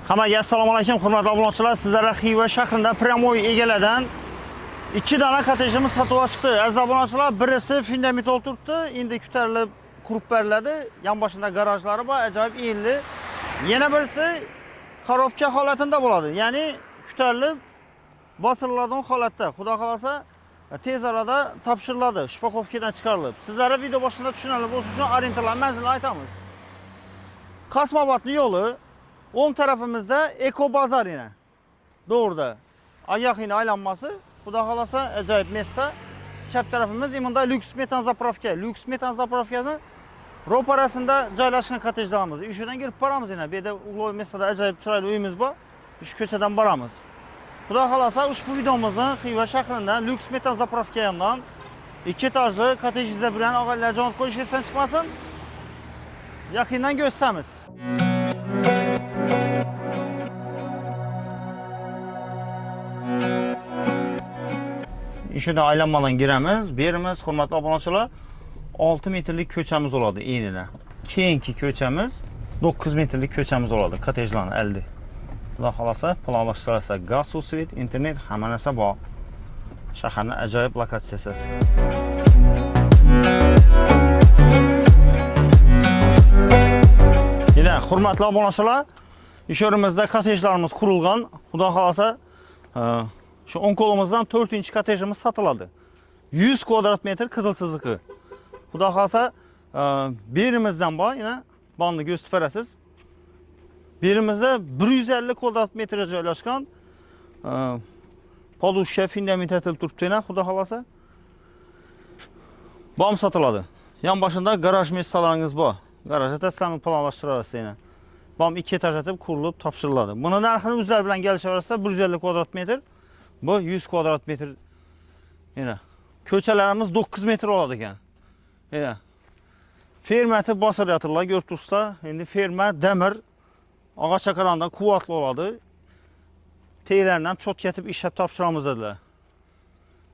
Hammaga assalomu alaykum, hurmatli obunachilar. Sizlarga Xiva shahrida Pramoy egaladan 2 dona kottejimiz sotuvga chiqdi. Aziz obunachilar, birisi fundament turibdi, endi ko'tarilib qurib beriladi. Yonboshida garajlari bor, ajoyib enli. Yana birisi korobka holatida bo'ladi. Ya'ni ko'tarilib bosiladigan holatda. Xudo xolasa tez arada topshiriladi, shpakovkadan chiqarilib. Sizlarga video boshida tushunarli bo'lishi uchun orientirlar manzilini aytamiz. Kosmobodni yo'li o'ng tarafimizda Eko bozor yana. Doğruda. Ayaqini aylanması. Xudo xolasa ajoyib mesda. Chap tarafimiz imunda lyuks metan zapravka. Lyuks metan zapravkasi ro'parasida joylashgan kottejlarimiz. Uydan kirib boramiz yana. Bu yerda ulov mesada ajoyib chiroyli uyimiz bor. Shu ko'chadan boramiz. Xudo xolasa ushbu videomizni Xiva shahrida lyuks metan zapravka yonidan 2 etajli kottejingizda bilan og'aylar jon qo'yish esdan chiqmasin. Yaqindan ko'rsatamiz. Ishida aylanmadan giramiz. Berimiz, hurmatli obunachilar, 6 metrlik ko'chamiz bo'ladi enida. Keyingi ko'chamiz 9 metrlik ko'chamiz bo'ladi. Kottejlarni aldi. Xudo xolasa, planlashtirsa gaz, suv, svet, internet hamma narsa bor. Shaharning ajoyib lokatsiyasi. Yana hurmatli obunachilar, ish o'rimizda kottejlarimiz qurilgan. Xudo xolasa, şu on kolumuzdan 4-inchi kottejimiz sotiladi. 100 kvadrat metr qizil chiziqi. Xudo xolasa, berimizdan bor, yana bonni ko'rsatib berasiz. Berimizda 150 kvadrat metrga joylashgan podushka fundament etilib turibdi, xudo xolasa. Bom sotiladi. Yonboshida garaj mestalaringiz bor. Garajda taslamni planlashtirasiz yana. Bom 2 etaj etib qurilib topshiriladi. Buni narxini o'zlari bilan kelishaversa 150 kvadrat metr. Bu 100 kvadrat metr. Yana ko'chalarimiz 9 metr oladi ekan. Yana fermati bosilyaptilar, ko'rtursizlar. Endi ferma demir og'och chaqarandan quvvatli bo'ladi. Teylarni ham chot ketib ishlab topshiramiz dedilar.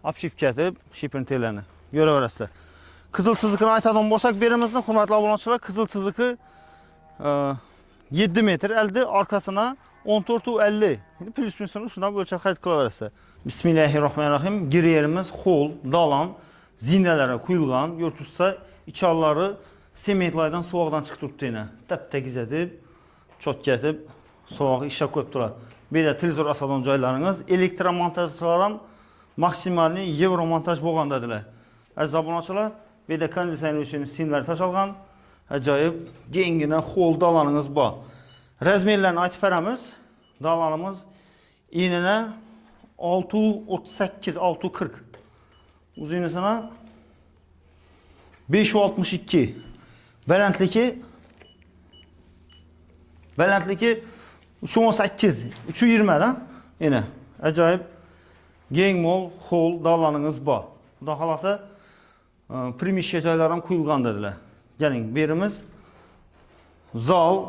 Opshib ketib, shipin teylarni ko'raverasizlar. Qizil chiziqni aytadigan bo'lsak, berimizning hurmatli obunachilar, qizil chiziqi 7 metr elde, arkasına 14-50. Şimdi plus minusunu şundan ölçek xarid qilaverasiz. Bismillahirrahmanirrahim. Girerimiz hol, dalan, zinelere kuyulgan, yurtusda içalları sementlaydan soğukdan çıkıp turibdi yana. Tap-tekiz edib, çot ketib, soğuq işe qo'yib turadi. Bu yerda televizor asadan joylarınız, elektromontajchilar maksimalni yevro montaj bo'lgan dedilar. Aziz obunachilar, bu yerda konditsioner uchun simlar tashalgan. Ajoyib kengina hol dalanınız bor. Razmerlerini aytib beramiz. Dalanımız enine 6.38, 6.40. Uzunisine 5.62. Balandligi 3.18, 3.20'dan. Yine ajoyib keng mol hol dalanınız bor. Xudo xolasa primishga joylar ham quyilgan dedilar. Gelin berimiz zal,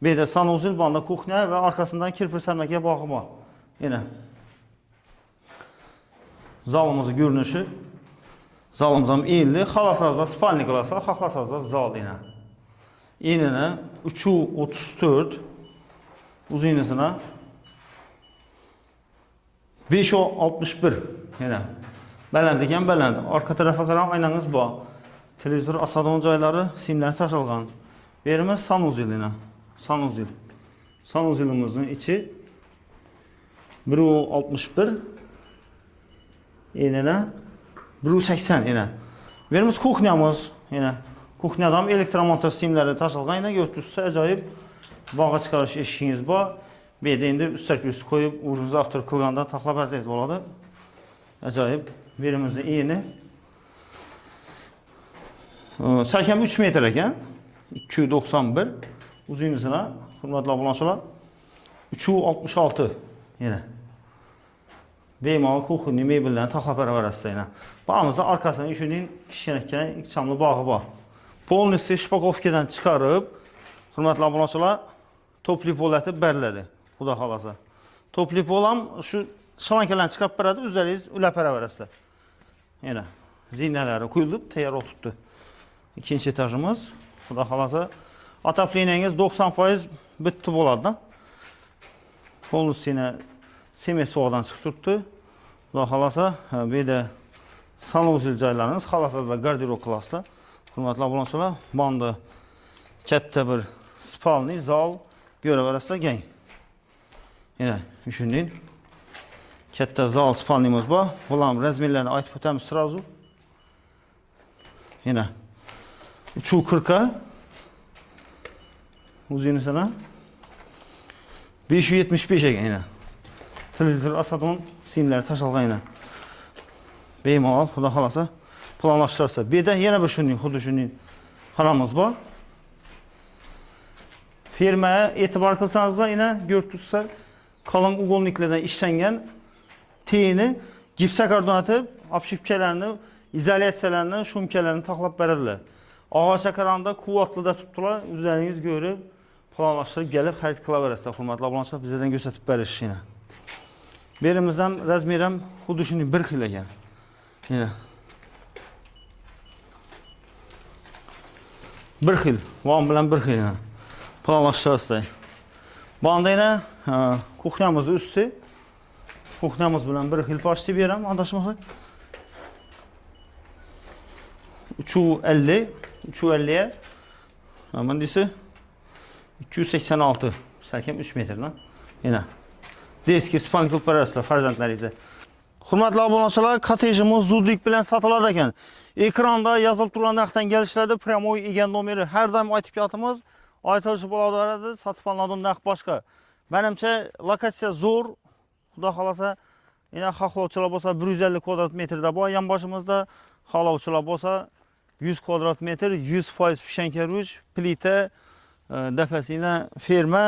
bir de sanuzil banda kuxnya ve arkasından kirpir sermekeye bakı var. Yine zalımızın görünüşü, zalımızın eğildi. Xalasazda spalnik olasa, xaxlasazda zal yine. Enine 3.34, uzun iğnesine 5.61 yine. Belendiken belendi. Arka tarafa karan aynanız bu. Televizor asadığın joyları simleri taşılgan. Berimiz sanuzil yine. Sanuzil. Sanuzilimizin içi 1.61 enine 1.80 yine. Berimiz kuxnyamız yine. Kuxnyadan elektromontaj simleri taşılgan yine götürürse ajoyib bağa çıkarış eşiğiniz var. Bir de indi üstlerküsü koyup ucunuzu after kılganda taxla bərcəyiz boladı. Ajoyib. Berimizin eni 83 metr ekan, 291. Uzunluğuna hurmatli obunachilar 3.66 yine. Bemalol kuxni mebellarni taxlab beraverasiz yana. Bağımızda arkasına üçünün kişinekkene ilk çamlı bağı bor. Polnisi shpakovkadan chiqarib, hurmatli obunachilar, topli pol etib beriladi. Xudo xolasa. Topli pol ham shu shlankalarni chiqarib beradi, o'zlaringiz ulab beraverasizlar. Yana zinalari quyilib, tayyor o'tibdi. İkinci etajımız. Xudo xolasa, otopleniyeniz 90% bitti bo'ladi. Polnusiyini semiz soğudan chiqib turibdi. Xudo xolasa, bu yerda sanusil joylarimiz, xohlasanizlar garderob klassda. Hurmatli obunachilar, bunda katta bir spalniy zal ko'raverasizlar keng. Yana shunday katta zal spalniyimiz bor. Bularning razmerlarini aytib o'tamiz sразу. Yana 340 uzuni sana 575 ekan yana. Televizor asadon simlari tashalgan yana. Bemalol, xudo xolasa planlashtirsa. Bu yerda yana bir shunday, xuddi shunday xonamiz bor. Firmaya e'tibor qilsangizlar, yana ko'rib qalin uголniklardan ishlangan teyini gipsakardonatib, obshipkalarini, izolyatsiyalarini, shumkalarini taqlab beradilar. Og'acha qaranda quvvatlida tutdilar, o'zlaringiz ko'rib, planlashtirib kelib xarid qilaverasizlar. Hurmatli obunachilar, bizdan ko'rsatib berish yana. Berimiz ham razmer ham xuddi shunday bir xil ekan. Yana bir xil, von bilan bir xil yana. Planlashtirasizlar. Bu anda yana kuxnyamiz usti. Kuxnyamiz bilan bir xil pashti beraman, adashmasak. 350, 350'ye. Aman dese 286, salkam 3 metrdan. Yana deski span qilib berasizlar farzandlaringizga. Hurmatli obunachilar, kotejimiz zudlik bilan sotiladi ekan. Ekranda yozilib turgan narxdan kelishlarda pryamoy egan nomeri har doim aytib ketamiz. Aytilishi bo'laveradi, sotib oladigan narx boshqa. Menimcha lokatsiya zo'r. Xudo xolasa, yana xohlovchilar bo'lsa 150 kvadrat metrda bor, yonboshimizda xohlovchilar bo'lsa 100 kvadrat metr, 100% pishanka ruj, plita, dafasina ferma,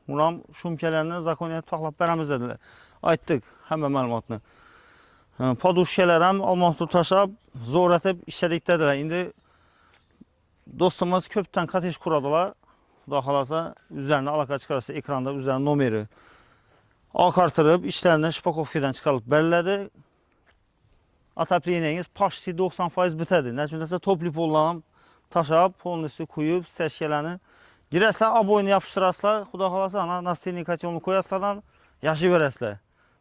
ulam shumkalarni zakoniyat taqlab beramiz dedilar. Aytdik hamma ma'lumotni. Podushkalar ham olmoqni tashab, zo'ratib ishladik dedilar. Endi do'stimiz ko'pdan kotej quradilar. Xudo xolasa, o'zlarini aloqa chiqarsa ekranda o'zlarining nomeri oqartirib, ishlarini shpakovkadan chiqarib beriladi. Отоплениеңiz почти 90% bitadi. Nechun desa, topli pollarni tashab, polnisi quyib, stashkalarni girasizlar, oboyni yopishtirasizlar. Xudo xolasa, ana nastilniy kotyolni qo'yasizlardan yashayverasizlar.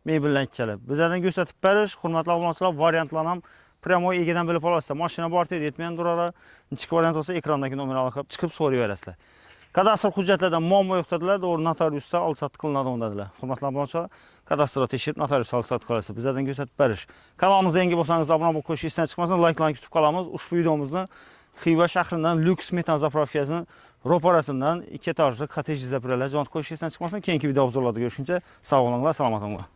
Mebeldan kelib. Bizlardan ko'rsatib berish, hurmatli obunachilar, variantlar ham pryamoy egadan bilib olasizlar. Mashina bor ter yetmagan durara, ichki variant bo'lsa ekrandagi nomer aloqab chiqib so'rayverasizlar. Kadastr hujjatlardan muammo yo'q dedilar, to'g'ri notariusda olsat qilinadi dedilar. Hurmatli obunachilar, kadastrda tekshirib notariusda olsat qilasiz. Bizlardan ko'rsatib berish. Kanalimizga yangi bo'lsangiz obuna bo'lib qo'yish esdan chiqmasin, layklarni kutib qolamiz. Ushbu videomizni Xiva shahridan lyuks metan zapravkasining ro'parasidan 2 etajli kotej zapravkalar jo'natib qo'yish esdan chiqmasin. Keyingi video obzorlarda görüşünce sağ olinglar, salomat bo'linglar.